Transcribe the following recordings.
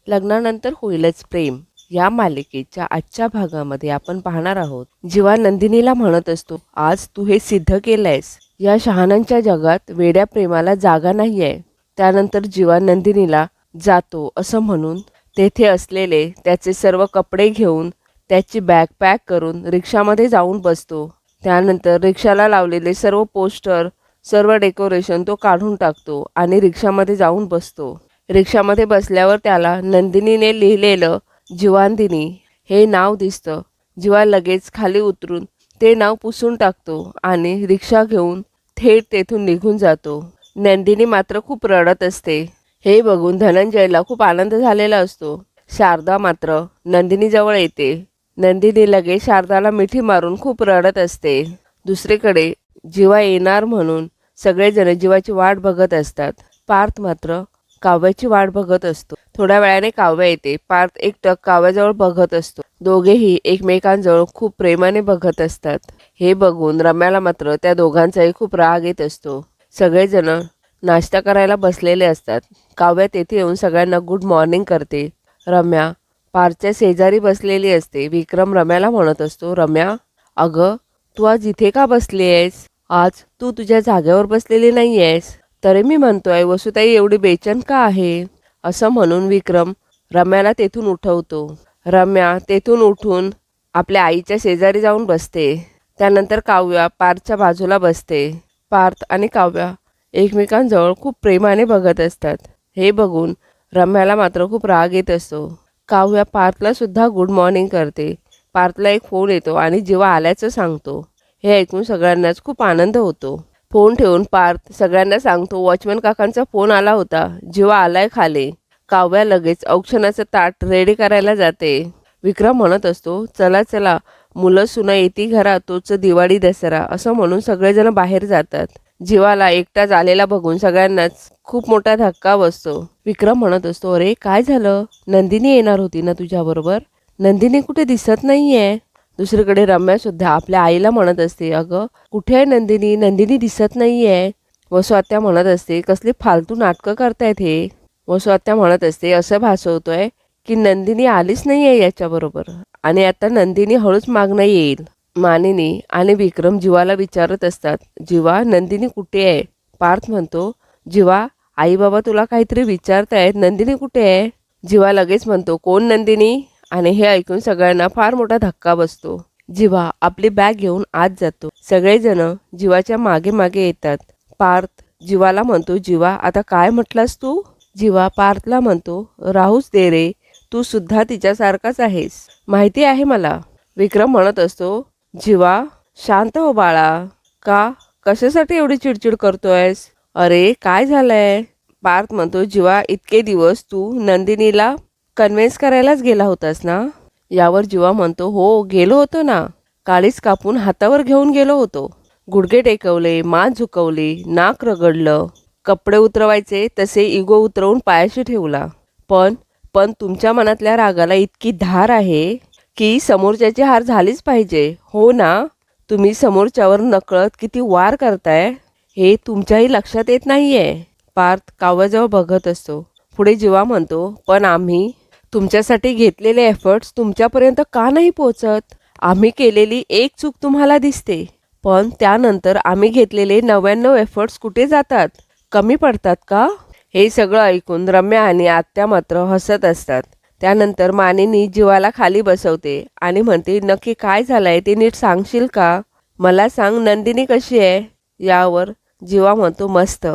लग्नानंतर होईलच प्रेम या मालिकेच्या आजच्या भागामध्ये आपण पाहणार आहोत जेव्हा नंदिनीला म्हणत असतो, आज तू हे सिद्ध केलंयस. या शहाण्यांच्या जगात वेड्या प्रेमाला जागा नाहीये. त्यानंतर जेव्हा नंदिनीला जातो असं म्हणून तेथे असलेले त्याचे सर्व कपडे घेऊन त्याची बॅग पॅक करून रिक्षामध्ये जाऊन बसतो. त्यानंतर रिक्षाला लावलेले सर्व पोस्टर, सर्व डेकोरेशन तो काढून टाकतो आणि रिक्षामध्ये जाऊन बसतो. रिक्षामध्ये बसल्यावर त्याला नंदिनीने लिहिलेलं जीवांदिनी हे नाव दिसतं. जीवा लगेच खाली उतरून ते नाव पुसून टाकतो आणि रिक्षा घेऊन थेट तेथून निघून जातो. नंदिनी मात्र खूप रडत असते. हे बघून धनंजयला खूप आनंद झालेला असतो. शारदा मात्र नंदिनीजवळ येते. नंदिनी लगेच शारदाला मिठी मारून खूप रडत असते. दुसरीकडे जीवा येणार म्हणून सगळेजण जीवाची वाट बघत असतात. पार्थ मात्र काव्याची वाट बघत असतो. थोड्या वेळाने काव्य येते. पार्थ एकटक काव्याजवळ बघत असतो. दोघेही एकमेकांजवळ खूप प्रेमाने बघत असतात. हे बघून रम्याला मात्र त्या दोघांचाही खूप राग येत असतो. सगळेजण नाश्ता करायला बसलेले असतात. काव्य तेथे येऊन सगळ्यांना गुड मॉर्निंग करते. रम्या पार्थच्या शेजारी बसलेली असते. विक्रम रम्याला म्हणत असतो, रम्या अगं तू आज इथे का बसली आहेस? आज तू तुझ्या जागेवर बसलेली नाही आहेस. तरी मी म्हणतोय वसुताई एवढी बेचैन का आहे? असं म्हणून विक्रम रम्याला तेथून उठवतो. रम्या तेथून उठून आपल्या आईच्या शेजारी जाऊन बसते. त्यानंतर काव्या पार्थच्या बाजूला बसते. पार्थ आणि काव्या एकमेकांजवळ खूप प्रेमाने बघत असतात. हे बघून रम्याला मात्र खूप राग येत असतो. काव्या पार्थला सुद्धा गुड मॉर्निंग करते. पार्थला एक फोन येतो आणि जीवा आल्याचं सांगतो. हे ऐकून सगळ्यांनाच खूप आनंद होतो. फोन ठेवून पार्थ सगळ्यांना सांगतो, वॉचमन काकांचा फोन आला होता. जीवा आलाय खाली. काव्या लगेच औक्षणाचं ताट रेडी करायला जाते. विक्रम म्हणत असतो, चला चला मुलं सुना येती घरा तोच दिवाळी दसरा. असं म्हणून सगळेजण बाहेर जातात. जीवाला एकटाच आलेला बघून सगळ्यांनाच खूप मोठा धक्का बसतो. विक्रम म्हणत असतो, अरे काय झालं? नंदिनी येणार होती ना तुझ्याबरोबर? नंदिनी कुठे दिसत नाहीये. दुसरीकडे रम्या सुद्धा आपल्या आईला म्हणत असते, अगं कुठे आहे नंदिनी? नंदिनी दिसत नाहीये. वसू आत्या म्हणत असते, कसली फालतू नाटकं करतायत हे. वसू आत्या म्हणत असते, असं भासवतोय की नंदिनी आलीच नाहीये याच्याबरोबर आणि आता नंदिनी हळूच मागणं येईल. मानिनी आणि विक्रम जीवाला विचारत असतात, जीवा नंदिनी कुठे आहे? पार्थ म्हणतो, जीवा आई बाबा तुला काहीतरी विचारतायत, नंदिनी कुठे आहे? जीवा लगेच म्हणतो, कोण नंदिनी? आणि हे ऐकून सगळ्यांना फार मोठा धक्का बसतो. जीवा आपली बॅग घेऊन आत जातो. सगळेजण जीवाच्या मागे मागे येतात. पार्थ जीवाला म्हणतो, जीवा आता काय म्हटलास तू? जीवा पार्थला म्हणतो, राहूच दे रे, तू सुद्धा तिच्यासारखाच आहेस, माहिती आहे मला. विक्रम म्हणत असतो, जीवा शांत हो बाळा. का कशासाठी एवढी चिडचिड करतोयस? अरे काय झालंय? पार्थ म्हणतो, जीवा इतके दिवस तू नंदिनीला कन्व्हिन्स करायलाच गेला होतास ना? यावर जीवा म्हणतो, हो गेलो होतो ना. काळीच कापून हातावर घेऊन गेलो होतो. गुडघे टेकवले, मान झुकवली, नाक रगडलं. कपडे उतरवायचे तसे इगो उतरवून पायाशी ठेवला. पण पण तुमच्या मनातल्या रागाला इतकी धार आहे की समोरच्याची हार झालीच पाहिजे, हो ना? तुम्ही समोरच्यावर नकळत किती वार करताय हे तुमच्याही लक्षात येत नाहीये. पार्थ काव्याजवळ बघत असतो. पुढे जीवा म्हणतो, पण आम्ही तुमच्यासाठी घेतलेले एफर्ट्स तुमच्यापर्यंत का नाही पोहोचत? आम्ही केलेली एक चूक तुम्हाला दिसते, पण त्यानंतर आम्ही घेतलेले 99 एफर्ट्स कुठे जातात? कमी पडतात का? हे सगळं ऐकून रम्या आणि आत्या मात्र हसत असतात. त्यानंतर मानिनी जीवाला खाली बसवते आणि म्हणते, नक्की काय झालंय ते नीट सांगशील का? मला सांग, नंदिनी कशी आहे? यावर जीवा म्हणतो, मस्त.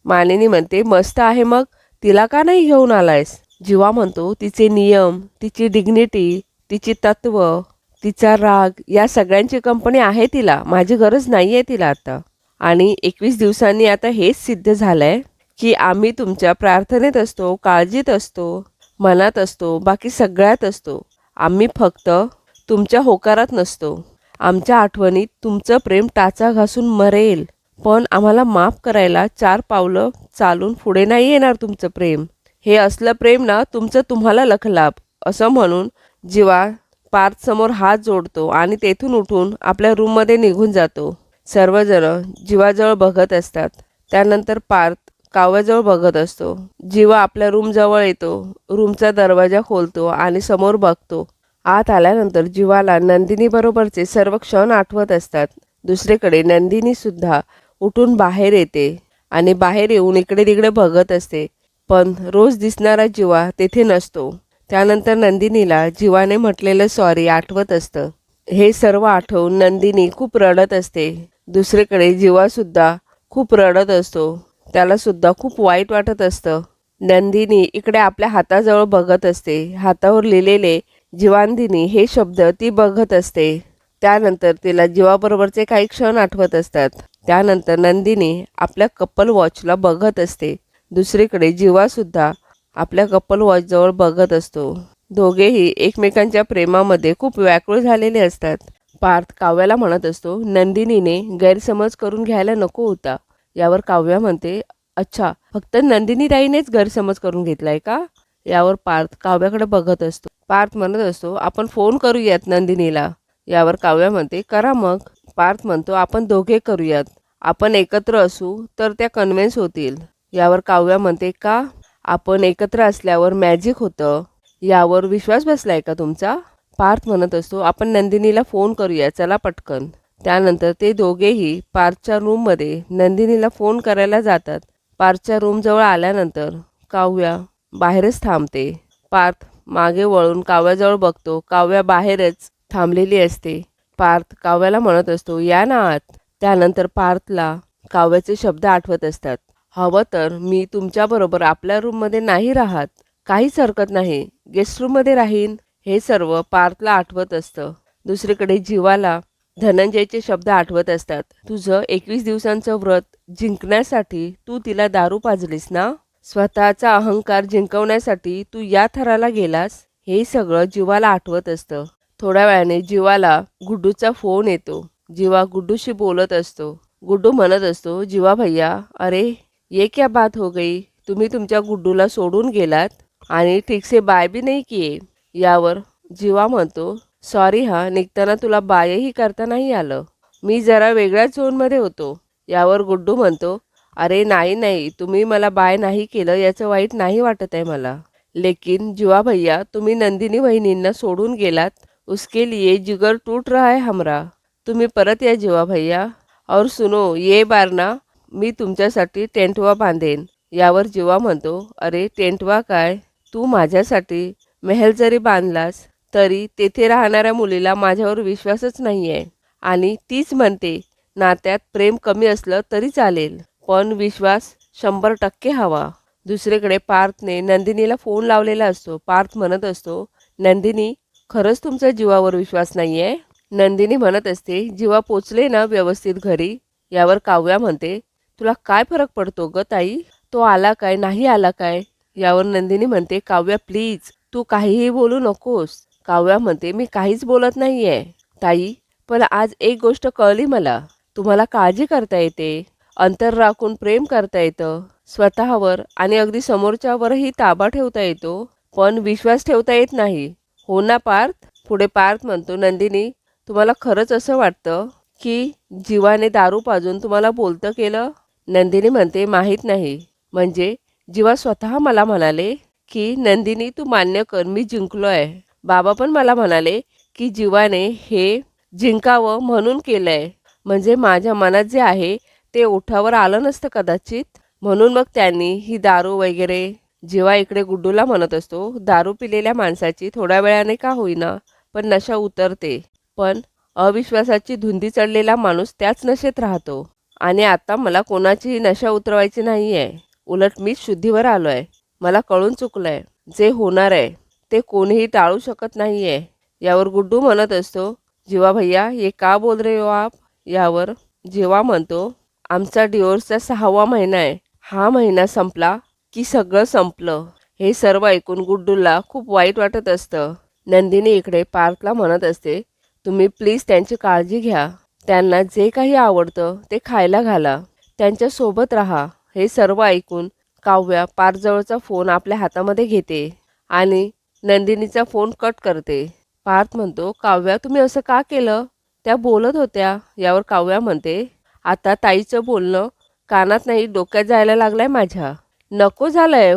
मानिनी म्हणते, मस्त आहे मग तिला का नाही घेऊन आलायस? जीवा म्हणतो, तिचे नियम, तिची डिग्निटी, तिची तत्व, तिचा राग या सगळ्यांची कंपनी आहे तिला. माझी गरज नाही आहे तिला आता. आणि 21 दिवसांनी आता हेच सिद्ध झालंय की आम्ही तुमच्या प्रार्थनेत असतो, काळजीत असतो, मनात असतो, बाकी सगळ्यात असतो. आम्ही फक्त तुमच्या होकारात नसतो. आमच्या आठवणीत तुमचं प्रेम टाचा घासून मरेल, पण आम्हाला माफ करायला 4 पावलं चालून पुढे नाही येणार तुमचं प्रेम. हे असलं प्रेम ना तुमचं तुम्हाला लखलाप. असं म्हणून जीवा पार्थ समोर हात जोडतो आणि तेथून उठून आपल्या रूममध्ये निघून जातो. सर्वजण जीवाजवळ बघत असतात. त्यानंतर पार्थ काव्याजवळ बघत असतो. जीवा आपल्या रूम जवळ येतो, रूमचा दरवाजा खोलतो आणि समोर बघतो. आत आल्यानंतर जीवाला नंदिनी बरोबरचे सर्व क्षण आठवत असतात. दुसरीकडे नंदिनी सुद्धा उठून बाहेर येते आणि बाहेर येऊन इकडे तिकडे बघत असते, पण रोज दिसणारा जीवा तेथे नसतो. त्यानंतर नंदिनीला जीवाने म्हटलेलं सॉरी आठवत असतं. हे सर्व आठवून नंदिनी खूप रडत असते. दुसरीकडे जीवासुद्धा खूप रडत असतो. त्याला सुद्धा खूप वाईट वाटत असतं. नंदिनी इकडे आपल्या हाताजवळ बघत असते. हातावर लिहिलेले जीवांदिनी हे शब्द ती बघत असते. त्यानंतर तिला जीवाबरोबरचे काही क्षण आठवत असतात. त्यानंतर नंदिनी आपल्या कपल वॉचला बघत असते. दुसरीकडे जीवासुद्धा आपल्या कपल वॉचजवळ बघत असतो. दोघेही एकमेकांच्या प्रेमामध्ये खूप व्याकुळ झालेले असतात. पार्थ काव्याला म्हणत असतो, नंदिनीने गैरसमज करून घ्यायला नको होता. यावर काव्या म्हणते, अच्छा, फक्त नंदिनी ताईनेच गैरसमज करून घेतलाय का? यावर पार्थ काव्याकडे बघत असतो. पार्थ म्हणत असतो, आपण फोन करूयात नंदिनीला. यावर काव्या म्हणते, करा मग. पार्थ म्हणतो, आपण दोघे करूयात. आपण एकत्र असू तर त्या कन्व्हिन्स होतील. यावर काव्या म्हणते, का? आपण एकत्र असल्यावर मॅजिक होतं. यावर विश्वास बसलाय का तुमचा? पार्थ म्हणत असतो, आपण नंदिनीला फोन करूया, चला पटकन. त्यानंतर ते दोघेही पार्थच्या रूममध्ये नंदिनीला फोन करायला जातात. पार्थच्या रूमजवळ आल्यानंतर काव्या बाहेरच थांबते. पार्थ मागे वळून काव्याजवळ बघतो. काव्या बाहेरच थांबलेली असते. पार्थ काव्याला म्हणत असतो, या ना आत. त्यानंतर पार्थला काव्याचे शब्द आठवत असतात. हवं तर मी तुमच्याबरोबर आपल्या रूममध्ये नाही राहत, काहीच हरकत नाही, गेस्ट रूममध्ये राहीन. हे सर्व पार्थला आठवत असतं. दुसरीकडे जीवाला धनंजयचे शब्द आठवत असतात. तुझं 21 दिवसांचं व्रत जिंकण्यासाठी तू तिला दारू पाजलीस ना? स्वतःचा अहंकार जिंकवण्यासाठी तू या थराला गेलास. हे सगळं जीवाला आठवत असतं. थोड्या वेळाने जीवाला गुड्डूचा फोन येतो. जीवा गुड्डूशी बोलत असतो. गुड्डू म्हणत असतो, जीवा भैया, अरे ये क्या बात हो गई, तुम्ही तुमच्या गुड्डूला सोडून गेलात आणि ठीकसे बाय बी नाही किए. यावर जीवा म्हणतो, सॉरी हा, निघताना तुला बायही करता नाही आलं, मी जरा वेगळ्याच झोनमध्ये होतो. यावर गुड्डू म्हणतो, अरे नाही नाही, तुम्ही मला बाय नाही केलं याचं वाईट नाही वाटत आहे मला. लेकिन जीवा भैया, तुम्ही नंदिनी वहिनींना सोडून गेलात, उसके लिए जिगर टूट रहा है हमरा. तुम्ही परत या जीवा भैया. और सुनो, ये बार ना मी तुमच्यासाठी टेंटवा बांधेन. यावर जीवा म्हणतो, अरे टेंटवा काय, तू माझ्यासाठी महल जरी बांधलास तरी तेथे राहणाऱ्या मुलीला माझ्यावर विश्वासच नाही आहे. आणि तीच म्हणते, नात्यात प्रेम कमी असलं तरी चालेल, पण विश्वास 100% हवा. दुसरीकडे पार्थने नंदिनीला फोन लावलेला असतो. पार्थ म्हणत असतो, नंदिनी, खरंच तुमचा जीवावर विश्वास नाही आहे? नंदिनी म्हणत असते, जीवा पोचले ना व्यवस्थित घरी? यावर काव्या म्हणते, तुला काय फरक पडतो ग ताई, तो आला काय नाही आला काय? यावर नंदिनी म्हणते, काव्या प्लीज, तू काहीही बोलू नकोस. काव्या म्हणते, मी काहीच बोलत नाही आहे ताई, पण आज एक गोष्ट कळली मला, तुम्हाला काळजी करता येते, अंतर राखून प्रेम करता येतं, स्वतःवर आणि अगदी समोरच्यावरही ताबा ठेवता येतो, पण विश्वास ठेवता येत नाही, हो ना पार्थ? पुढे पार्थ म्हणतो, नंदिनी, तुम्हाला खरंच असं वाटतं की जीवाने दारू पाजून तुम्हाला बोलतं केलं? नंदिनी म्हणते, माहीत नाही, म्हणजे जीवा स्वतः मला म्हणाले की नंदिनी तू मान्य कर, मी जिंकलो आहे. बाबा पण मला म्हणाले की जीवाने हे जिंकावं म्हणून केलंय, म्हणजे माझ्या मनात जे आहे ते ओठावर आलं नसतं कदाचित, म्हणून मग त्यांनी ही दारू वगैरे. जीवा इकडे गुड्डूला म्हणत असतो, दारू पिलेल्या माणसाची थोड्या वेळाने का होईना पण नशा उतरते, पण अविश्वासाची धुंदी चढलेला माणूस त्याच नशेत राहतो. आणि आता मला कोणाचीही नशा उतरवायची नाही आहे, उलट मीच शुद्धीवर आलो आहे. मला कळून चुकलंय, जे होणार आहे ते कोणीही टाळू शकत नाही आहे. यावर गुड्डू म्हणत असतो, जीवा भैया ये का बोल रहे हो आप? यावर जीवा म्हणतो, आमचा डिवोर्सचा 6वा महिना आहे, हा महिना संपला की सगळं संपलं. हे सर्व ऐकून गुड्डूला खूप वाईट वाटत असतं. नंदिनी इकडे पार्थला म्हणत असते, तुम्ही प्लीज त्यांची काळजी घ्या, त्यांना जे काही आवडतं ते खायला घाला, त्यांच्या सोबत राहा. हे सर्व ऐकून काव्या पार्थजवळचा फोन आपल्या हातामध्ये घेते आणि नंदिनीचा फोन कट करते. पार्थ म्हणतो, काव्या तुम्ही असं का केलं, त्या बोलत होत्या. यावर काव्या म्हणते, आता ताईचं बोलणं कानात नाही डोक्यात जायला लागलाय माझ्या. नको झालंय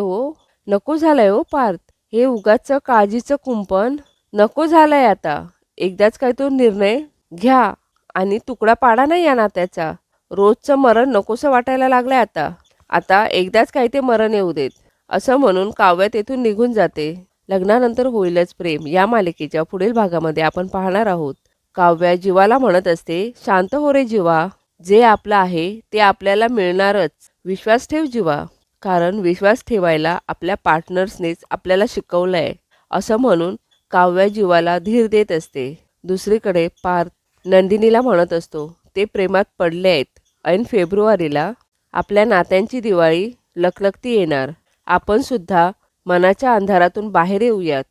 हो पार्थ. हे उगाचचं काळजीचं कुंपण नको झालंय आता. एकदाच काय तो निर्णय घ्या आणि तुकडा पाडा नाही या नात्याचा. रोजचं मरण नकोसं वाटायला लागलंय आता. आता एकदाच काय ते मरण येऊ देत, असं म्हणून काव्या तेथून निघून जाते. लग्नानंतर होईलच प्रेम या मालिकेच्या पुढील भागामध्ये आपण पाहणार आहोत. काव्या जीवाला म्हणत असते, शांत हो रे जीवा. जे आपलं आहे ते आपल्याला मिळणारच. विश्वास ठेव जीवा. कारण विश्वास ठेवायला आपल्या पार्टनर्सनेच आपल्याला शिकवलंय, असं म्हणून काव्या जीवाला धीर देत असते. दुसरीकडे पार्थ नंदिनीला म्हणत असतो, ते प्रेमात पडले आहेत. ऐन फेब्रुवारीला आपल्या नात्यांची दिवाळी लखलखती येणार. आपण सुद्धा मनाच्या अंधारातून बाहेर येऊयात.